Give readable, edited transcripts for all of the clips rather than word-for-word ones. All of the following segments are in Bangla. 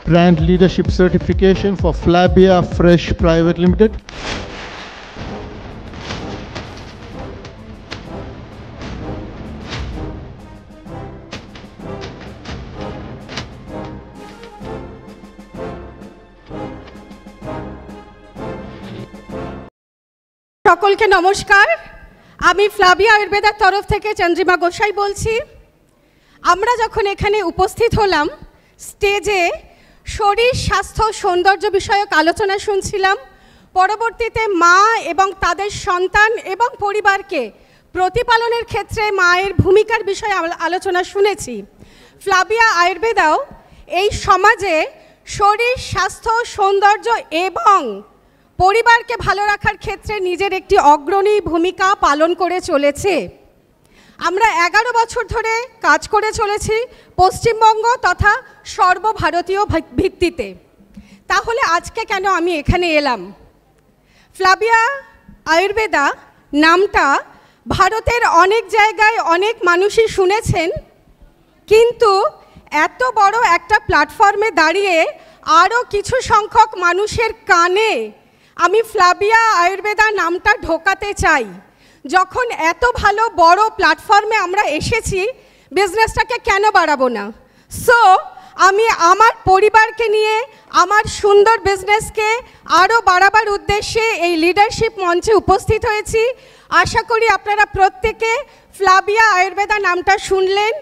Brand Leadership Certification for Flavia Fresh Private Limited. সকলকে নমস্কার। আমি ফ্লাভিয়া আয়ুর্বেদার তরফ থেকে চন্দ্রিমা গোসাই বলছি। আমরা যখন এখানে উপস্থিত হলাম, স্টেজে শরীর স্বাস্থ্য সৌন্দর্য বিষয়ক আলোচনা শুনছিলাম। পরবর্তীতে মা এবং তাদের সন্তান এবং পরিবারকে প্রতিপালনের ক্ষেত্রে মায়ের ভূমিকার বিষয়ে আলোচনা শুনেছি। ফ্লাভিয়া আয়ুর্বেদাও এই সমাজে শরীর স্বাস্থ্য সৌন্দর্য এবং পরিবারকে ভালো রাখার ক্ষেত্রে নিজের একটি অগ্রণী ভূমিকা পালন করে চলেছে। আমরা 11 বছর ধরে কাজ করে চলেছি পশ্চিমবঙ্গ তথা সর্বভারতীয় ভিত্তিতে। তাহলে আজকে কেন আমি এখানে এলাম? ফ্লাভিয়া আয়ুর্বেদা নামটা ভারতের অনেক জায়গায় অনেক মানুষই শুনেছেন, কিন্তু এত বড় একটা প্ল্যাটফর্মে দাঁড়িয়ে আরও কিছু সংখ্যক মানুষের কানে আমি ফ্লাভিয়া আয়ুর্বেদা নামটা ঢোকাতে চাই। যখন এত ভালো বড় প্ল্যাটফর্মে আমরা এসেছি, বিজনেসটাকে কেন বাড়াবো না? সো আমি আমার পরিবারকে নিয়ে আমার সুন্দর বিজনেসকে আরও বাড়াবার উদ্দেশ্যে এই লিডারশিপ মঞ্চে উপস্থিত হয়েছি। আশা করি আপনারা প্রত্যেকে ফ্লাভিয়া আয়ুর্বেদা নামটা শুনলেন।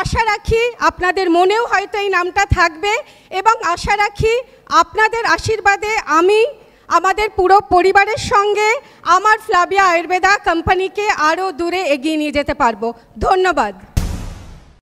আশা রাখি আপনাদের মনেও হয়তো এই নামটা থাকবে এবং আশা রাখি আপনাদের আশীর্বাদে আমি আমাদের পুরো পরিবারের সঙ্গে আমার ফ্লাভিয়া আয়ুর্বেদা কোম্পানিকে আরও দূরে এগিয়ে নিয়ে যেতে পারবো। ধন্যবাদ।